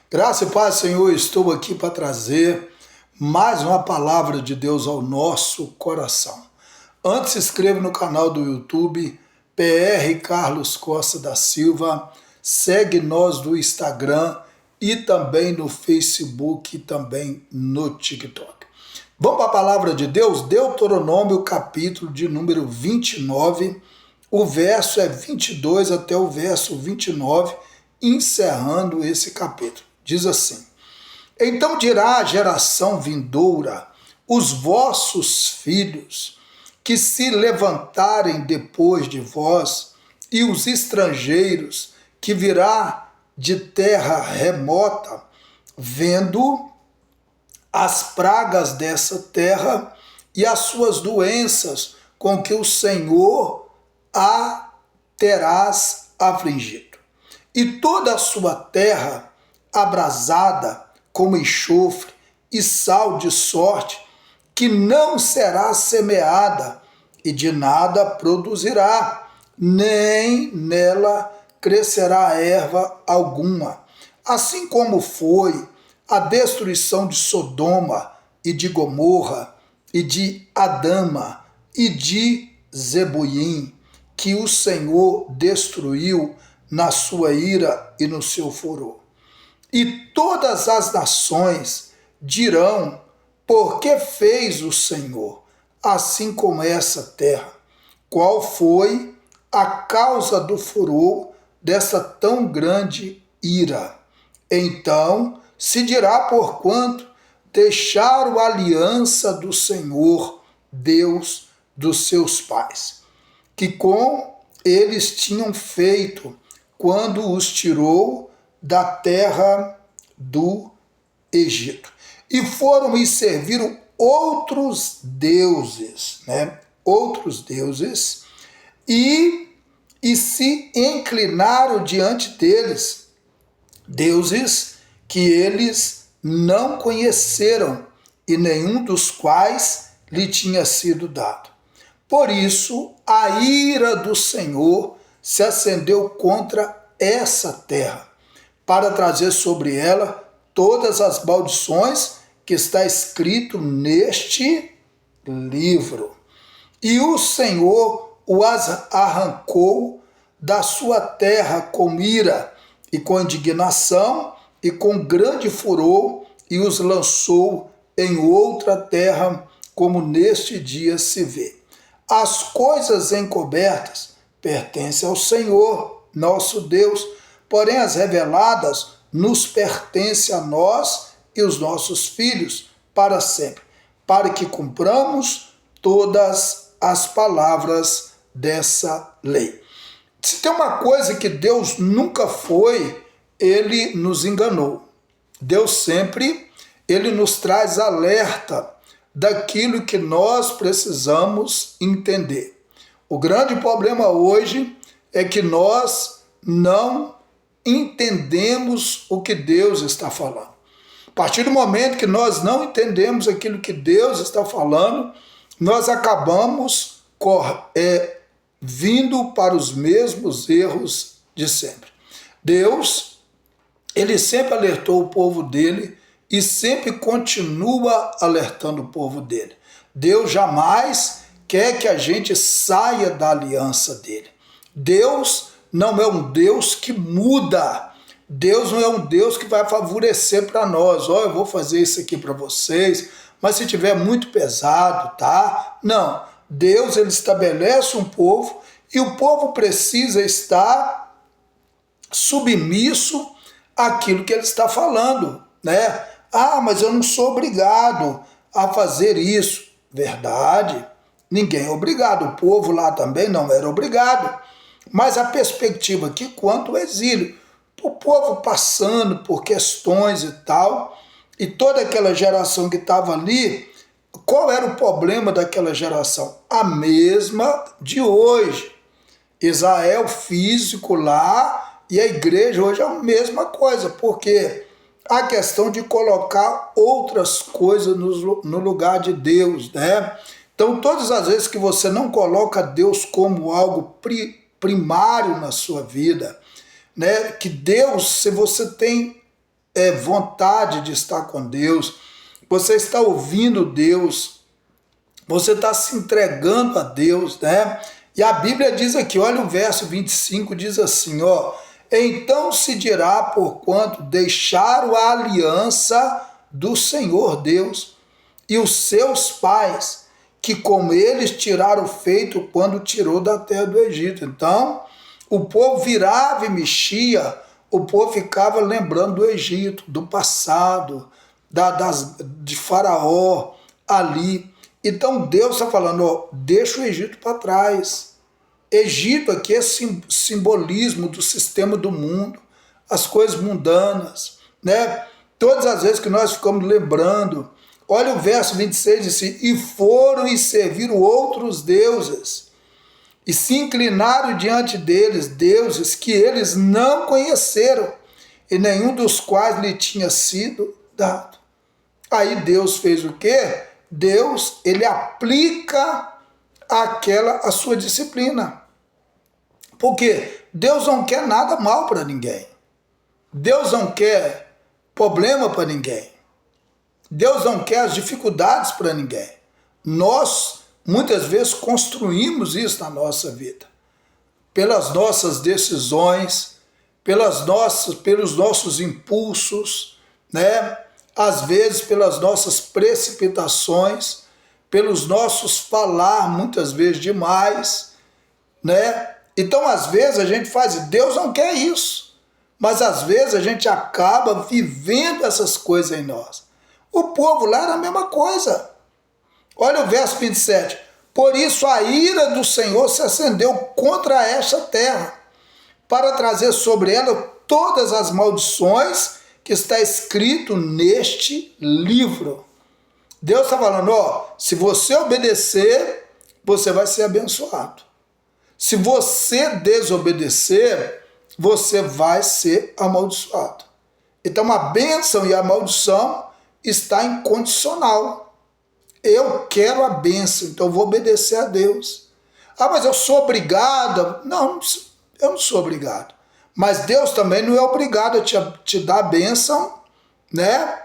Graça e paz, Senhor, estou aqui para trazer mais uma palavra de Deus ao nosso coração. Antes, se inscreva no canal do YouTube, PR Carlos Costa da Silva, segue nós do Instagram e também no Facebook e também no TikTok. Vamos para a palavra de Deus? Deuteronômio, capítulo de número 29, o verso é 22 até o verso 29, encerrando esse capítulo. Diz assim: Então dirá a geração vindoura, os vossos filhos, que se levantarem depois de vós, e os estrangeiros que virá de terra remota, vendo as pragas dessa terra e as suas doenças com que o Senhor a terás afligido. E toda a sua terra abrasada como enxofre e sal de sorte, que não será semeada e de nada produzirá, nem nela crescerá erva alguma. Assim como foi a destruição de Sodoma e de Gomorra e de Adama e de Zeboim, que o Senhor destruiu na sua ira e no seu furor. E todas as nações dirão: por que fez o Senhor assim como essa terra? Qual foi a causa do furor dessa tão grande ira? Então se dirá: porquanto deixaram a aliança do Senhor, Deus dos seus pais, que com eles tinham feito quando os tirou da terra do Egito. E foram e serviram outros deuses, Outros deuses, e se inclinaram diante deles, deuses que eles não conheceram e nenhum dos quais lhe tinha sido dado. Por isso, a ira do Senhor se acendeu contra essa terra, para trazer sobre ela todas as maldições que está escrito neste livro. E o Senhor os arrancou da sua terra com ira e com indignação e com grande furor, e os lançou em outra terra, como neste dia se vê. As coisas encobertas pertencem ao Senhor, nosso Deus, porém as reveladas nos pertencem a nós e os nossos filhos para sempre, para que cumpramos todas as palavras dessa lei. Se tem uma coisa que Deus nunca foi, ele nos enganou. Deus sempre, ele nos traz alerta daquilo que nós precisamos entender. O grande problema hoje é que nós não entendemos o que Deus está falando. A partir do momento que nós não entendemos aquilo que Deus está falando, nós acabamos vindo para os mesmos erros de sempre. Deus, ele sempre alertou o povo dele e sempre continua alertando o povo dele. Deus jamais quer que a gente saia da aliança dele. Deus não é um Deus que muda. Deus não é um Deus que vai favorecer para nós. Eu vou fazer isso aqui para vocês, mas se tiver muito pesado, tá? Não. Deus, ele estabelece um povo e o povo precisa estar submisso àquilo que ele está falando, mas eu não sou obrigado a fazer isso. Verdade, ninguém é obrigado. O povo lá também não era obrigado. Mas a perspectiva aqui quanto ao exílio, o povo passando por questões e tal, e toda aquela geração que estava ali, qual era o problema daquela geração? A mesma de hoje. Israel físico lá e a igreja hoje é a mesma coisa, porque a questão de colocar outras coisas no lugar de Deus, Então, todas as vezes que você não coloca Deus como algo primário na sua vida, que Deus, se você tem vontade de estar com Deus, você está ouvindo Deus, você está se entregando a Deus, né? E a Bíblia diz aqui, olha o verso 25, diz assim, ó, então se dirá porquanto deixaram a aliança do Senhor Deus e os seus pais, que com eles tiraram o feito quando tirou da terra do Egito. Então, o povo virava e mexia, o povo ficava lembrando do Egito, do passado, de Faraó ali. Então Deus está falando, ó, deixa o Egito para trás. Egito aqui é simbolismo do sistema do mundo, as coisas mundanas, né? Todas as vezes que nós ficamos lembrando, olha o verso 26, diz assim, e foram e serviram outros deuses, e se inclinaram diante deles, deuses que eles não conheceram, e nenhum dos quais lhe tinha sido dado. Aí Deus fez o quê? Deus, ele aplica a sua disciplina. Porque Deus não quer nada mal para ninguém. Deus não quer problema para ninguém. Deus não quer as dificuldades para ninguém. Nós, muitas vezes, construímos isso na nossa vida. Pelas nossas decisões, pelos nossos impulsos, né? Às vezes pelas nossas precipitações, pelos nossos falar, muitas vezes demais, né? Então, às vezes, a gente faz, Deus não quer isso, mas às vezes a gente acaba vivendo essas coisas em nós. O povo lá era a mesma coisa. Olha o verso 27. Por isso a ira do Senhor se acendeu contra esta terra, para trazer sobre ela todas as maldições que está escrito neste livro. Deus está falando, ó, se você obedecer, você vai ser abençoado. Se você desobedecer, você vai ser amaldiçoado. Então a bênção e a maldição está incondicional. Eu quero a bênção, então eu vou obedecer a Deus. Ah, mas eu sou obrigado. Não, eu não sou obrigado. Mas Deus também não é obrigado a te dar a bênção, né?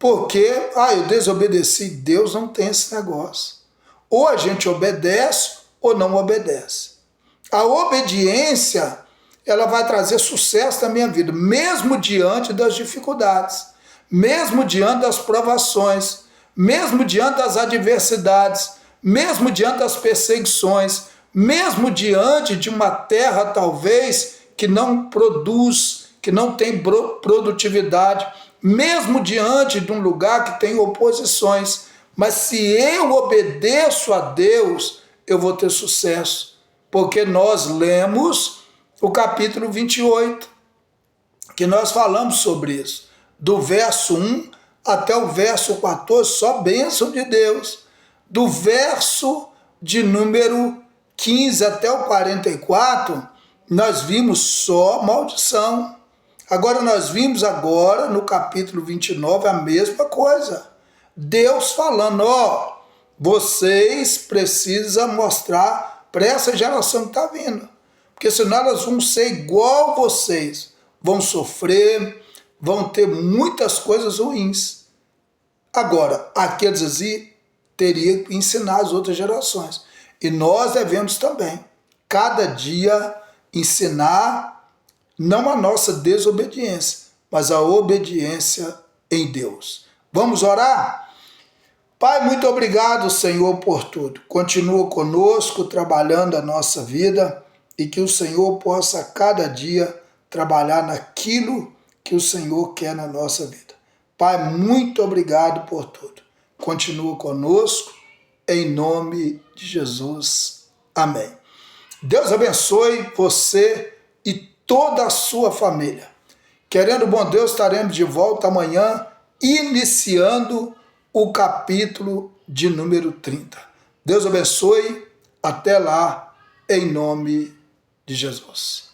Porque, eu desobedeci. Deus não tem esse negócio. Ou a gente obedece ou não obedece. A obediência, ela vai trazer sucesso na minha vida, mesmo diante das dificuldades, mesmo diante das provações, mesmo diante das adversidades, mesmo diante das perseguições, mesmo diante de uma terra, talvez, que não produz, que não tem produtividade, mesmo diante de um lugar que tem oposições. Mas se eu obedeço a Deus, eu vou ter sucesso. Porque nós lemos o capítulo 28, que nós falamos sobre isso. Do verso 1 até o verso 14, só bênção de Deus. Do verso de número 15 até o 44, nós vimos só maldição. Agora nós vimos no capítulo 29 a mesma coisa. Deus falando, ó, vocês precisam mostrar para essa geração que está vindo. Porque senão elas vão ser igual a vocês. Vão sofrer, vão ter muitas coisas ruins. Agora, aqueles assim teriam que ensinar as outras gerações. E nós devemos também, cada dia, ensinar não a nossa desobediência, mas a obediência em Deus. Vamos orar? Pai, muito obrigado, Senhor, por tudo. Continua conosco, trabalhando a nossa vida, e que o Senhor possa cada dia trabalhar naquilo que o Senhor quer na nossa vida. Pai, muito obrigado por tudo. Continua conosco, em nome de Jesus. Amém. Deus abençoe você e toda a sua família. Querendo bom Deus, estaremos de volta amanhã, iniciando o capítulo de número 30. Deus abençoe. Até lá, em nome de Jesus.